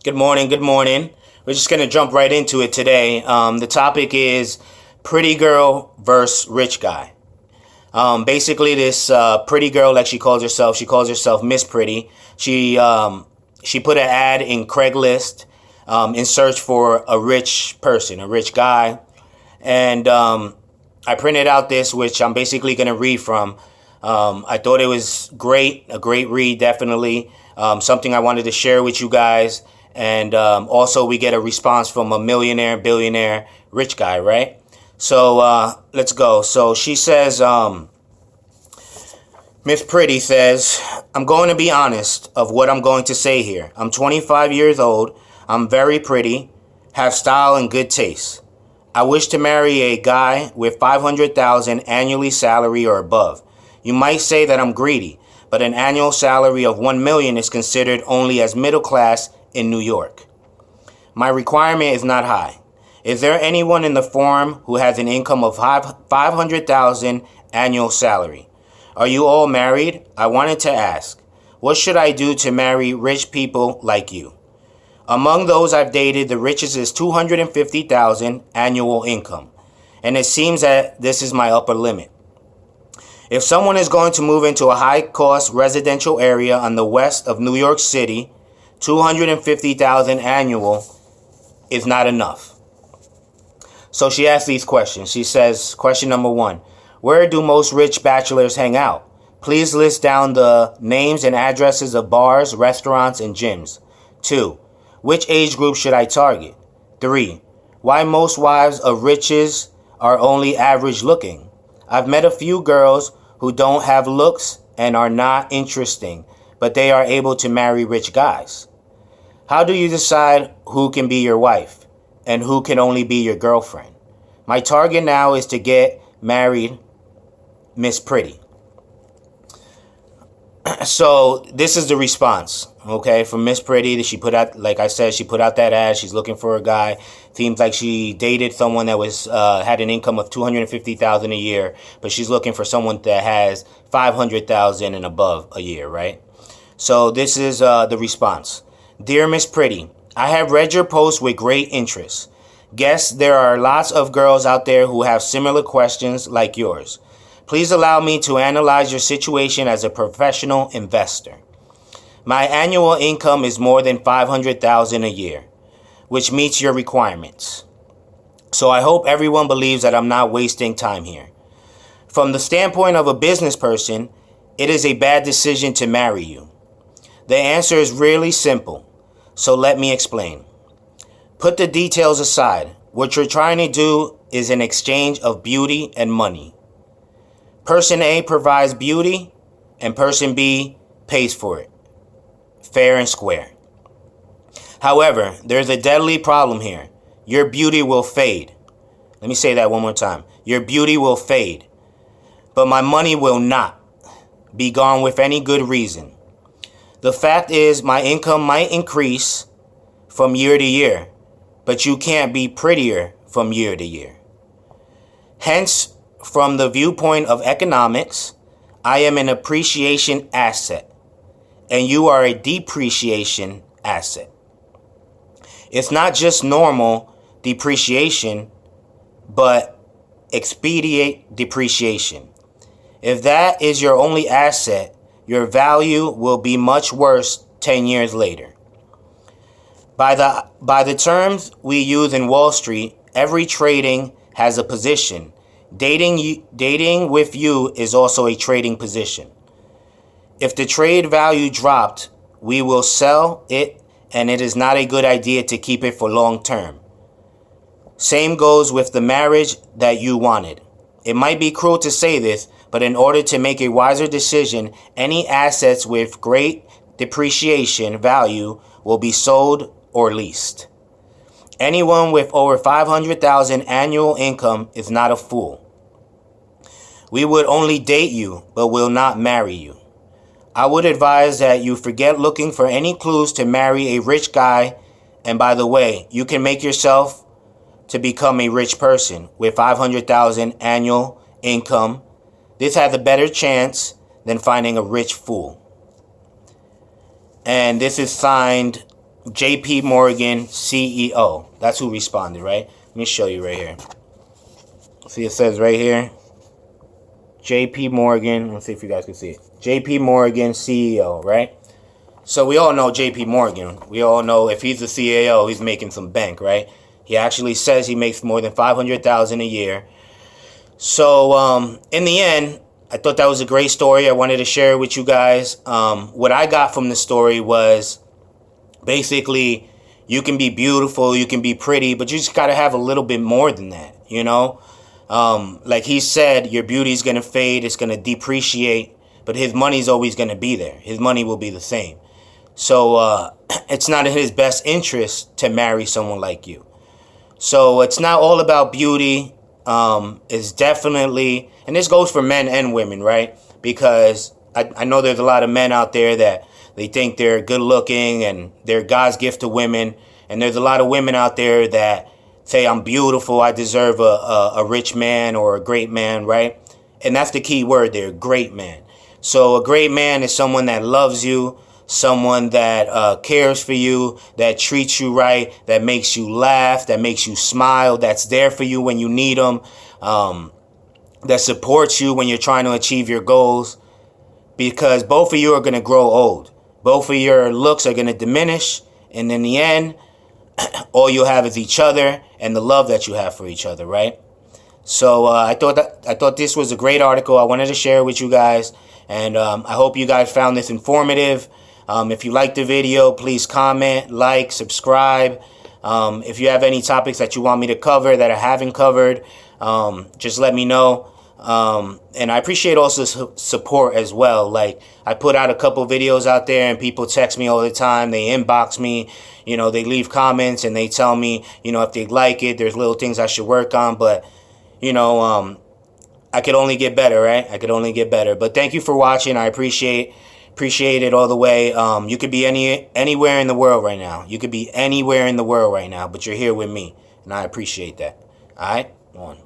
Good morning. Good morning. We're just going to jump right into it today. The topic is pretty girl versus rich guy. Basically, this pretty girl, like she calls herself Miss Pretty. She put an ad in Craigslist in search for a rich person, a rich guy. And I printed out this, which I'm basically going to read from. I thought it was great, a great read, definitely. Something I wanted to share with you guys. And also, we get a response from a millionaire, billionaire, rich guy, right? So let's go. So she says, Miss Pretty says, I'm going to be honest of what I'm going to say here. I'm 25 years old. I'm very pretty, have style and good taste. I wish to marry a guy with 500,000 annually salary or above. You might say that I'm greedy, but an annual salary of 1 million is considered only as middle class in New York. My requirement is not high. Is there anyone in the forum who has an income of 500,000 annual salary? Are you all married? I wanted to ask, what should I do to marry rich people like you? Among those I've dated, the richest is 250,000 annual income, and it seems that this is my upper limit. If someone is going to move into a high-cost residential area on the west of New York City, 250,000 annual is not enough. So she asks these questions. She says, question number 1, where do most rich bachelors hang out? Please list down the names and addresses of bars, restaurants, and gyms. 2, which age group should I target? 3, why most wives of riches are only average looking? I've met a few girls who don't have looks and are not interesting, but they are able to marry rich guys. How do you decide who can be your wife and who can only be your girlfriend? My target now is to get married, Miss Pretty. So this is the response, okay, from Miss Pretty. She put out, like I said, she put out that ad. She's looking for a guy. Seems like she dated someone that was had an income of 250,000 a year, but she's looking for someone that has 500,000 and above a year, right? So this is the response. Dear Miss Pretty, I have read your post with great interest. Guess there are lots of girls out there who have similar questions like yours. Please allow me to analyze your situation as a professional investor. My annual income is more than 500,000 a year, which meets your requirements. So I hope everyone believes that I'm not wasting time here. From the standpoint of a business person, it is a bad decision to marry you. The answer is really simple, so let me explain. Put the details aside. What you're trying to do is an exchange of beauty and money. Person A provides beauty, and person B pays for it. Fair and square. However, there's a deadly problem here. Your beauty will fade. Let me say that one more time. Your beauty will fade, but my money will not be gone with any good reason. The fact is, my income might increase from year to year, but you can't be prettier from year to year. Hence, from the viewpoint of economics, I am an appreciation asset, and you are a depreciation asset. It's not just normal depreciation, but expedient depreciation. If that is your only asset, your value will be much worse 10 years later. By the terms we use in Wall Street, every trading has a position. Dating with you is also a trading position. If the trade value dropped, we will sell it, and it is not a good idea to keep it for long term. Same goes with the marriage that you wanted. It might be cruel to say this, but in order to make a wiser decision, any assets with great depreciation value will be sold or leased. Anyone with over 500,000 annual income is not a fool. We would only date you, but will not marry you. I would advise that you forget looking for any clues to marry a rich guy. And by the way, you can make yourself to become a rich person with 500,000 annual income. This has a better chance than finding a rich fool. And this is signed JP Morgan CEO. That's who responded, right? Let me show you right here. See, it says right here, JP Morgan. Let's see if you guys can see it. JP Morgan CEO, right? So we all know JP Morgan. We all know if he's the CEO, he's making some bank, right? He actually says he makes more than $500,000 a year. So in the end, I thought that was a great story. I wanted to share it with you guys. What I got from the story was basically you can be beautiful, you can be pretty, but you just got to have a little bit more than that, you know? Like he said, your beauty's going to fade, it's going to depreciate, but his money's always going to be there. His money will be the same. So it's not in his best interest to marry someone like you. So it's not all about beauty. It's definitely, and this goes for men and women, right? Because I know there's a lot of men out there that they think they're good looking and they're God's gift to women. And there's a lot of women out there that say, I'm beautiful, I deserve a rich man or a great man, right? And that's the key word there, great man. So a great man is someone that loves you, someone that cares for you, that treats you right, that makes you laugh, that makes you smile, that's there for you when you need them, that supports you when you're trying to achieve your goals. Because both of you are going to grow old. Both of your looks are going to diminish. And in the end, all you have is each other and the love that you have for each other, right? So I thought this was a great article. I wanted to share it with you guys. And I hope you guys found this informative. If you liked the video, please comment, like, subscribe. If you have any topics that you want me to cover that I haven't covered, just let me know. And I appreciate also support as well. Like, I put out a couple videos out there and people text me all the time. They inbox me, you know, they leave comments and they tell me, you know, if they like it, there's little things I should work on. But, you know, I could only get better, right? I could only get better. But thank you for watching. I appreciate it all the way. You could be anywhere in the world right now. You could be anywhere in the world right now, but you're here with me, and I appreciate that. All right? One.